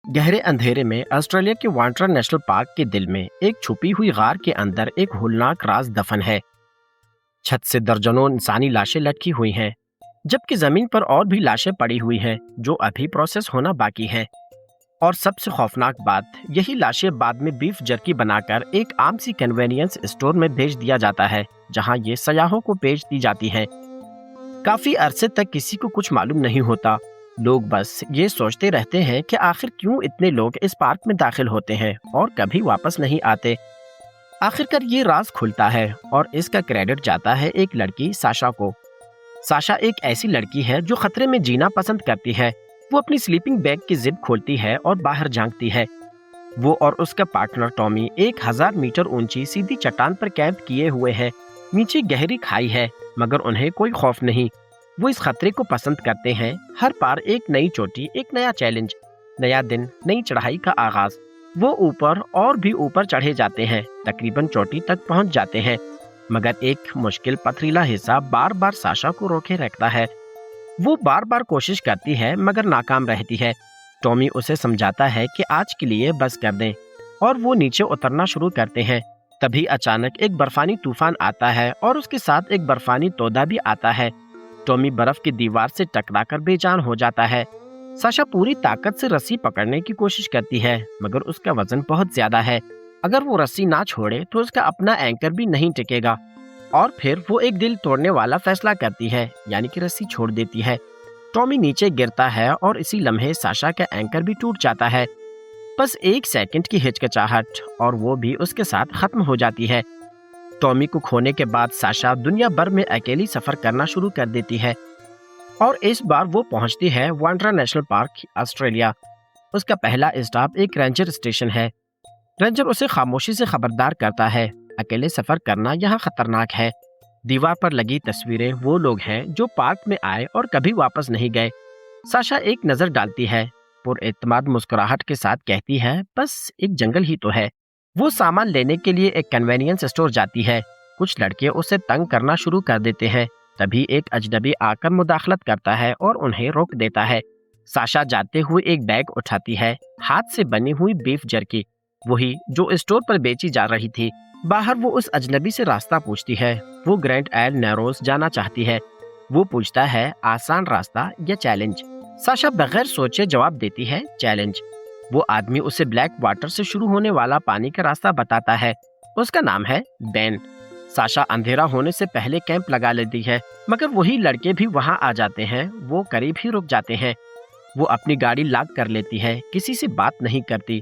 गहरे अंधेरे में ऑस्ट्रेलिया के वांड्रा नेशनल पार्क के दिल में एक छुपी हुई गार के अंदर एक होलनाक राज दफन है। छत से दर्जनों इंसानी लाशें लटकी हुई हैं, जबकि जमीन पर और भी लाशें पड़ी हुई हैं जो अभी प्रोसेस होना बाकी है। और सबसे खौफनाक बात, यही लाशें बाद में बीफ जर्की बनाकर एक आम सी कन्वेनियंस स्टोर में भेज दिया जाता है, जहां ये सयाहों को बेच दी जाती हैं। काफी अरसे तक किसी को कुछ मालूम नहीं होता। लोग बस ये सोचते रहते हैं कि आखिर क्यों इतने लोग इस पार्क में दाखिल होते हैं और कभी वापस नहीं आते। आखिरकार ये राज खुलता है और इसका क्रेडिट जाता है एक लड़की साशा को। साशा एक ऐसी लड़की है जो खतरे में जीना पसंद करती है। वो अपनी स्लीपिंग बैग की जिप खोलती है और बाहर झांकती है। वो और उसका पार्टनर टॉमी 1000 मीटर ऊंची सीधी चट्टान पर कैंप किए हुए हैं। नीचे गहरी खाई है, मगर उन्हें कोई खौफ नहीं। वो इस खतरे को पसंद करते हैं। हर बार एक नई चोटी, एक नया चैलेंज, नया दिन, नई चढ़ाई का आगाज। वो ऊपर और भी ऊपर चढ़े जाते हैं, तकरीबन चोटी तक पहुंच जाते हैं, मगर एक मुश्किल पथरीला हिस्सा बार बार साशा को रोके रखता है। वो बार बार कोशिश करती है मगर नाकाम रहती है। टॉमी उसे समझाता है कि आज के लिए बस कर दें, और वो नीचे उतरना शुरू करते हैं। तभी अचानक एक बर्फानी तूफान आता है और उसके साथ एक बर्फानी तोदा भी आता है। टॉमी बर्फ की दीवार से टकराकर बेजान हो जाता है। साशा पूरी ताकत से रस्सी पकड़ने की कोशिश करती है, मगर उसका वजन बहुत ज्यादा है। अगर वो रस्सी ना छोड़े तो उसका अपना एंकर भी नहीं टिकेगा। और फिर वो एक दिल तोड़ने वाला फैसला करती है, यानी कि रस्सी छोड़ देती है। टॉमी नीचे गिरता है और इसी लम्हे साशा का एंकर भी टूट जाता है। बस 1 सेकंड की हिचकिचाहट और वो भी उसके साथ खत्म हो जाती है। टॉमी को खोने के बाद साशा दुनिया भर में अकेली सफर करना शुरू कर देती है, और इस बार वो पहुंचती है वांड्रा नेशनल पार्क, ऑस्ट्रेलिया। उसका पहला स्टॉप एक रेंजर स्टेशन है। रेंजर उसे खामोशी से खबरदार करता है, अकेले सफर करना यहाँ खतरनाक है। दीवार पर लगी तस्वीरें वो लोग हैं जो पार्क में आए और कभी वापस नहीं गए। साशा एक नजर डालती है, पुरएतमाद मुस्कुराहट के साथ कहती है, बस एक जंगल ही तो है। वो सामान लेने के लिए एक कन्वेनियंस स्टोर जाती है। कुछ लड़के उसे तंग करना शुरू कर देते हैं। तभी एक अजनबी आकर मुदाखलत करता है और उन्हें रोक देता है। साशा जाते हुए एक बैग उठाती है, हाथ से बनी हुई बीफ जर्की, वही जो स्टोर पर बेची जा रही थी। बाहर वो उस अजनबी से रास्ता पूछती है। वो ग्रैंड एल नैरोस जाना चाहती है। वो पूछता है, आसान रास्ता या चैलेंज? साशा बगैर सोचे जवाब देती है, चैलेंज। वो आदमी उसे ब्लैक वाटर से शुरू होने वाला पानी का रास्ता बताता है। उसका नाम है बेन। साशा अंधेरा होने से पहले कैंप लगा लेती है, मगर वही लड़के भी वहां आ जाते हैं। वो करीब ही रुक जाते हैं। वो अपनी गाड़ी लॉक कर लेती है, किसी से बात नहीं करती।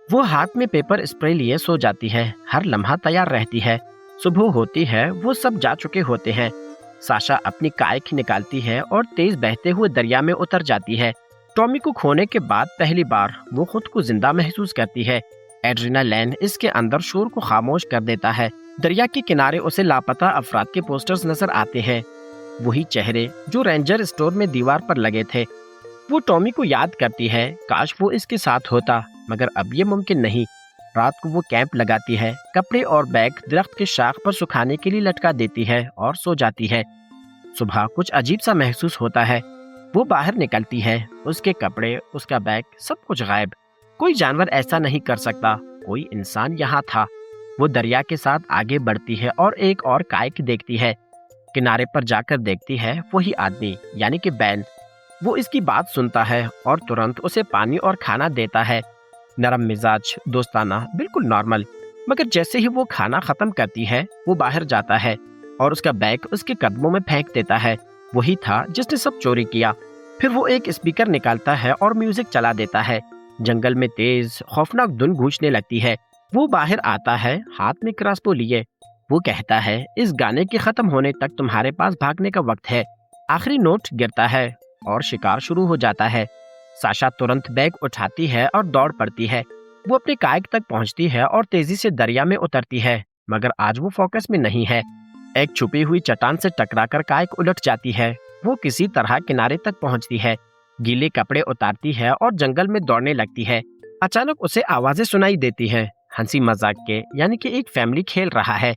वो हाथ में पेपर स्प्रे लिए सो जाती है, हर लम्हा तैयार रहती है। सुबह होती है, वो सब जा चुके होते हैं। साशा अपनी काइक निकालती है और तेज बहते हुए दरिया में उतर जाती है। टॉमी को खोने के बाद पहली बार वो खुद को जिंदा महसूस करती है। एड्रेनालाइन इसके अंदर शोर को खामोश कर देता है। दरिया के किनारे उसे लापता अफराद के पोस्टर्स नजर आते हैं, वही चेहरे जो रेंजर स्टोर में दीवार पर लगे थे। वो टॉमी को याद करती है, काश वो इसके साथ होता, मगर अब ये मुमकिन नहीं। रात को वो कैंप लगाती है, कपड़े और बैग दरख्त के शाख पर सुखाने के लिए लटका देती है और सो जाती है। सुबह कुछ अजीब सा महसूस होता है। वो बाहर निकलती है, उसके कपड़े, उसका बैग, सब कुछ गायब। कोई जानवर ऐसा नहीं कर सकता, कोई इंसान यहाँ था। वो दरिया के साथ आगे बढ़ती है और एक और काइक देखती है। किनारे पर जाकर देखती है, वही आदमी यानी कि बैन। वो इसकी बात सुनता है और तुरंत उसे पानी और खाना देता है। नरम मिजाज, दोस्ताना, बिल्कुल नॉर्मल। मगर जैसे ही वो खाना खत्म करती है, वो बाहर जाता है और उसका बैग उसके कदमों में फेंक देता है। वही था जिसने सब चोरी किया। फिर वो एक स्पीकर निकालता है और म्यूजिक चला देता है। जंगल में तेज खौफनाक धुन गूंजने लगती है। वो बाहर आता है, हाथ में क्रॉसबो लिए। वो कहता है, इस गाने के खत्म होने तक तुम्हारे पास भागने का वक्त है। आखिरी नोट गिरता है और शिकार शुरू हो जाता है। साशा तुरंत बैग उठाती है और दौड़ पड़ती है। वो अपने काइक तक पहुंचती है और तेजी से दरिया में उतरती है, मगर आज वो फोकस में नहीं है। एक छुपी हुई चट्टान से टकराकर काइक उलट जाती है। वो किसी तरह किनारे तक पहुंचती है, गीले कपड़े उतारती है और जंगल में दौड़ने लगती है। अचानक उसे आवाजें सुनाई देती हैं, हंसी मजाक के, यानी कि एक फैमिली खेल रहा है।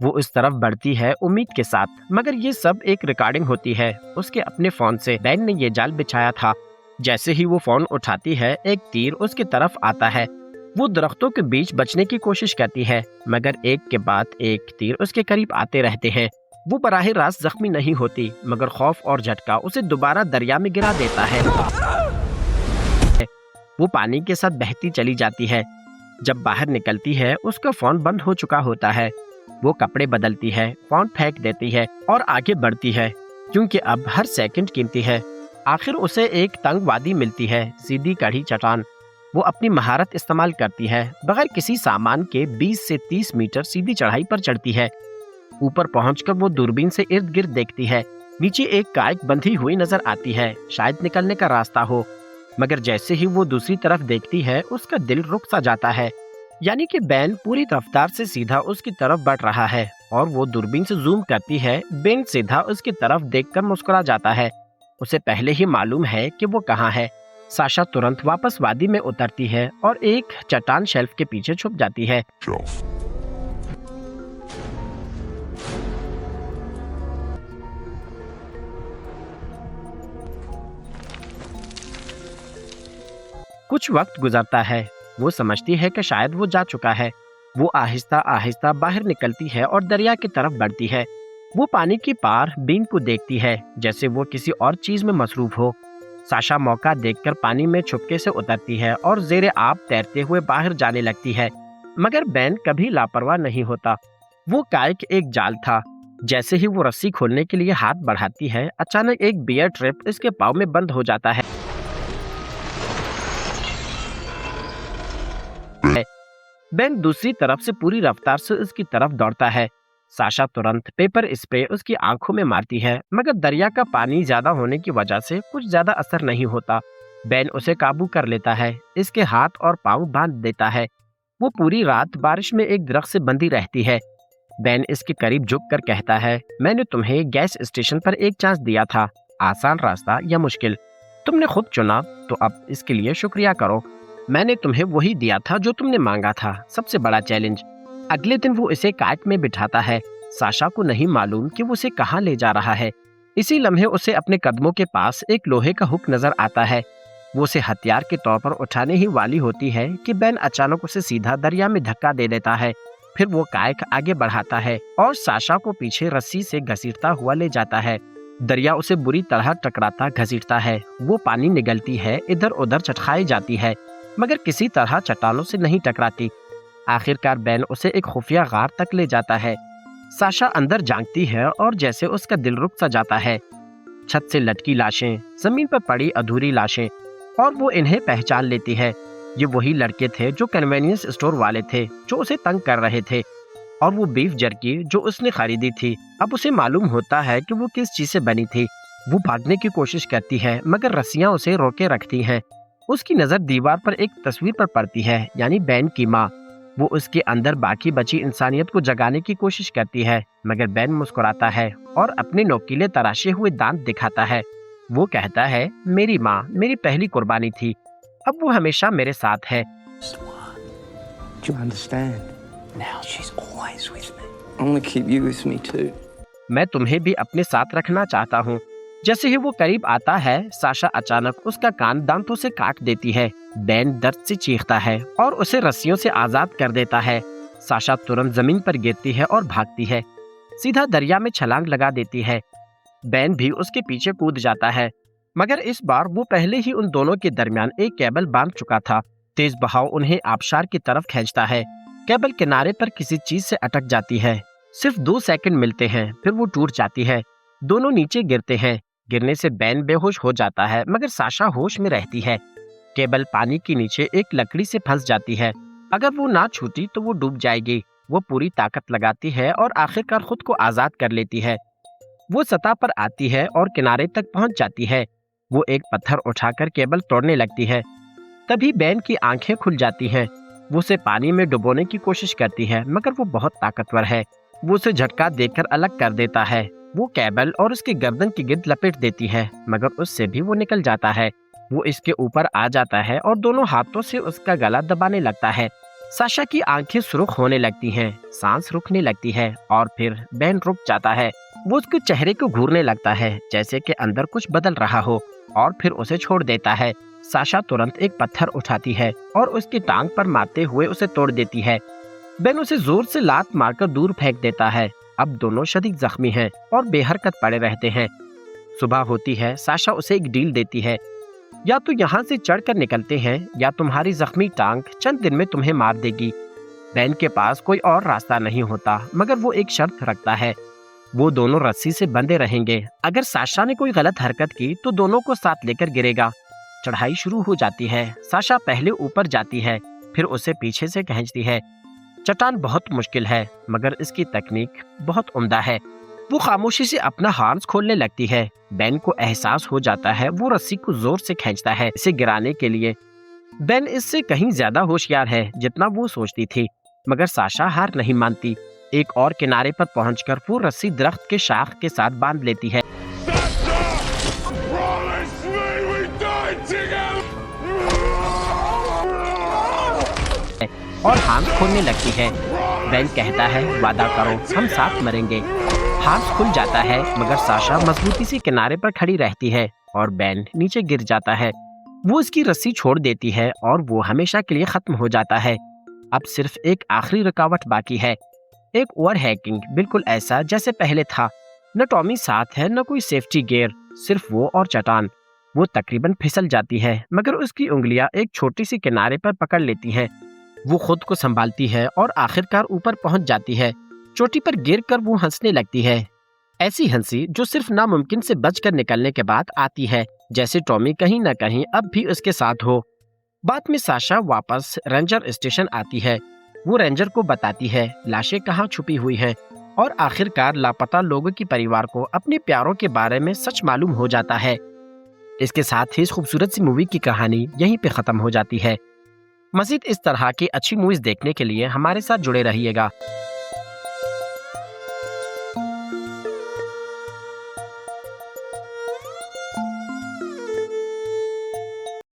वो उस तरफ बढ़ती है उम्मीद के साथ, मगर ये सब एक रिकॉर्डिंग होती है। उसके अपने फोन से। बैन ने ये जाल बिछाया था। जैसे ही वो फोन उठाती है, एक तीर उसकी तरफ आता है। वो दरख्तों के बीच बचने की कोशिश करती है, मगर एक के बाद एक तीर उसके करीब आते रहते हैं। वो बराह रास्त जख्मी नहीं होती, मगर खौफ और झटका उसे दोबारा दरिया में गिरा देता है। वो पानी के साथ बहती चली जाती है। जब बाहर निकलती है, उसका फोन बंद हो चुका होता है। वो कपड़े बदलती है, फोन फेंक देती है और आगे बढ़ती है, क्योंकि अब हर सेकंड कीमती है। आखिर उसे एक तंग वादी मिलती है, सीधी कड़ी चट्टान। वो अपनी महारत इस्तेमाल करती है, बगैर किसी सामान के 20 से 30 मीटर सीधी चढ़ाई पर चढ़ती है। ऊपर पहुंचकर वो दूरबीन से इर्द गिर्द देखती है। नीचे एक काइक बंधी हुई नजर आती है, शायद निकलने का रास्ता हो। मगर जैसे ही वो दूसरी तरफ देखती है, उसका दिल रुक सा जाता है। यानी कि बेन पूरी रफ्तार से सीधा उसकी तरफ बढ़ रहा है और वो दूरबीन से जूम करती है। बेन सीधा उसकी तरफ देखकर मुस्कुरा जाता है। उसे पहले ही मालूम है कि वो कहाँ है। साशा तुरंत वापस वादी में उतरती है और एक चट्टान शेल्फ के पीछे छुप जाती है। कुछ वक्त गुजरता है। वो समझती है कि शायद वो जा चुका है। वो आहिस्ता आहिस्ता बाहर निकलती है और दरिया की तरफ बढ़ती है। वो पानी की पार बीन को देखती है, जैसे वो किसी और चीज में मसरूफ हो। साशा मौका देखकर पानी में छुपके से उतरती है और जेरे आब तैरते हुए बाहर जाने लगती है। मगर बेन कभी लापरवाह नहीं होता। वो काइक एक जाल था। जैसे ही वो रस्सी खोलने के लिए हाथ बढ़ाती है, अचानक एक बियर ट्रैप इसके पाँव में बंद हो जाता है। बेन दूसरी तरफ से पूरी रफ्तार से उसकी तरफ दौड़ता है। साशा तुरंत पेपर स्प्रे उसकी आंखों में मारती है, मगर दरिया का पानी ज्यादा होने की वजह से कुछ ज्यादा असर नहीं होता। बेन उसे काबू कर लेता है, इसके हाथ और पांव बांध देता है। वो पूरी रात बारिश में एक दरख्त से बंधी रहती है। बेन इसके करीब झुककर कहता है, मैंने तुम्हें गैस स्टेशन पर एक चांस दिया था, आसान रास्ता या मुश्किल, तुमने खुद चुना, तो अब इसके लिए शुक्रिया करो। मैंने तुम्हें वही दिया था जो तुमने मांगा था, सबसे बड़ा चैलेंज। अगले दिन वो इसे काइक में बिठाता है। साशा को नहीं मालूम कि वो उसे कहाँ ले जा रहा है। इसी लम्हे उसे अपने कदमों के पास एक लोहे का हुक नजर आता है। वो उसे हथियार के तौर पर उठाने ही वाली होती है कि बेन अचानक उसे सीधा दरिया में धक्का दे देता है। फिर वो काइक आगे बढ़ाता है और साशा को पीछे रस्सी से घसीटता हुआ ले जाता है। दरिया उसे बुरी तरह टकराता घसीटता है। वो पानी निगलती है, इधर उधर चटखाई जाती है, मगर किसी तरह चट्टानों से नहीं टकराती। आखिरकार बेन उसे एक खुफिया गार तक ले जाता है। साशा अंदर झांकती है और जैसे उसका दिल रुक सा जाता है। छत से लटकी लाशें, जमीन पर पड़ी अधूरी लाशें, और वो इन्हें पहचान लेती है। ये वही लड़के थे जो कन्वेनियंस स्टोर वाले थे, जो उसे तंग कर रहे थे, और वो बीफ जर्की जो उसने खरीदी थी। अब उसे मालूम होता है कि वो किस चीज से बनी थी। वो भागने की कोशिश करती है, मगर रस्सियां उसे रोके रखती हैं। उसकी नजर दीवार पर एक तस्वीर पर पड़ती है, यानी बेन की माँ। वो उसके अंदर बाकी बची इंसानियत को जगाने की कोशिश करती है, मगर बेन मुस्कुराता है और अपने नोकीले तराशे हुए दांत दिखाता है। वो कहता है, मेरी माँ मेरी पहली कुर्बानी थी, अब वो हमेशा मेरे साथ है। मैं तुम्हें भी अपने साथ रखना चाहता हूँ। जैसे ही वो करीब आता है, साशा अचानक उसका कान दांतों से काट देती है। बेन दर्द से चीखता है और उसे रस्सियों से आजाद कर देता है। साशा तुरंत जमीन पर गिरती है और भागती है, सीधा दरिया में छलांग लगा देती है। बेन भी उसके पीछे कूद जाता है, मगर इस बार वो पहले ही उन दोनों के दरमियान एक केबल बांध चुका था। तेज बहाव उन्हें आबशार की तरफ खींचता है। केबल किनारे पर किसी चीज से अटक जाती है। सिर्फ 2 सेकंड मिलते हैं, फिर वो टूट जाती है। दोनों नीचे गिरते हैं। गिरने से बेन बेहोश हो जाता है, मगर साशा होश में रहती है। केबल पानी के नीचे एक लकड़ी से फंस जाती है। अगर वो ना छूटी तो वो डूब जाएगी। वो पूरी ताकत लगाती है और आखिरकार खुद को आजाद कर लेती है। वो सतह पर आती है और किनारे तक पहुंच जाती है। वो एक पत्थर उठाकर केबल तोड़ने लगती है। तभी बेन की आंखें खुल जाती हैं। वो उसे पानी में डुबोने की कोशिश करती है, मगर वो बहुत ताकतवर है। वो उसे झटका देकर अलग कर देता है। वो केबल और उसके गर्दन की गिर्द लपेट देती है, मगर उससे भी वो निकल जाता है। वो इसके ऊपर आ जाता है और दोनों हाथों से उसका गला दबाने लगता है। साशा की आंखें सुर्ख होने लगती हैं, सांस रुकने लगती है और फिर बेन रुक जाता है। वो उसके चेहरे को घूरने लगता है, जैसे कि अंदर कुछ बदल रहा हो। और फिर उसे छोड़ देता है। साशा तुरंत एक पत्थर उठाती है और उसकी टांग पर मारते हुए उसे तोड़ देती है। बेन उसे जोर से लात मारकर दूर फेंक देता है। अब दोनों शदीद जख्मी हैं और बेहरकत पड़े रहते हैं। सुबह होती है। साशा उसे एक डील देती है, या तो यहाँ से चढ़कर निकलते हैं या तुम्हारी जख्मी टांग चंद दिन में तुम्हें मार देगी। बेन के पास कोई और रास्ता नहीं होता, मगर वो एक शर्त रखता है, वो दोनों रस्सी से बंधे रहेंगे। अगर साशा ने कोई गलत हरकत की तो दोनों को साथ लेकर गिरेगा। चढ़ाई शुरू हो जाती है। साशा पहले ऊपर जाती है, फिर उसे पीछे से खींचती है। चट्टान बहुत मुश्किल है, मगर इसकी तकनीक बहुत उम्दा है। वो खामोशी से अपना हार्स खोलने लगती है। बेन को एहसास हो जाता है। वो रस्सी को जोर से खींचता है इसे गिराने के लिए। बेन इससे कहीं ज्यादा होशियार है जितना वो सोचती थी, मगर साशा हार नहीं मानती। एक और किनारे पर पहुंचकर वो रस्सी दरख्त के शाख के साथ बांध लेती है और हाथ खोलने लगती है। बेन कहता है, वादा करो, हम साथ मरेंगे। हाथ खुल जाता है, मगर साशा मजबूती से किनारे पर खड़ी रहती है और बेन नीचे गिर जाता है। वो इसकी रस्सी छोड़ देती है और वो हमेशा के लिए खत्म हो जाता है। अब सिर्फ एक आखिरी रुकावट बाकी है, एक ओवर हैकिंग, बिल्कुल ऐसा जैसे पहले था। न टॉमी साथ है, न कोई सेफ्टी गियर, सिर्फ वो और चट्टान। वो तकरीबन फिसल जाती है, मगर उसकी उंगलियां एक छोटी सी किनारे पर पकड़ लेती हैं। वो खुद को संभालती है और आखिरकार ऊपर पहुंच जाती है। चोटी पर गिरकर वो हंसने लगती है, ऐसी हंसी जो सिर्फ नामुमकिन से बचकर निकलने के बाद आती है, जैसे टॉमी कहीं न कहीं अब भी उसके साथ हो। बाद में साशा वापस रेंजर स्टेशन आती है। वो रेंजर को बताती है लाशें कहाँ छुपी हुई हैं, और आखिरकार लापता लोगों के परिवार को अपने प्यारों के बारे में सच मालूम हो जाता है। इसके साथ ही इस खूबसूरत सी मूवी की कहानी यहीं पे खत्म हो जाती है। मज़ीद इस तरह की अच्छी मूवीज देखने के लिए हमारे साथ जुड़े रहिएगा।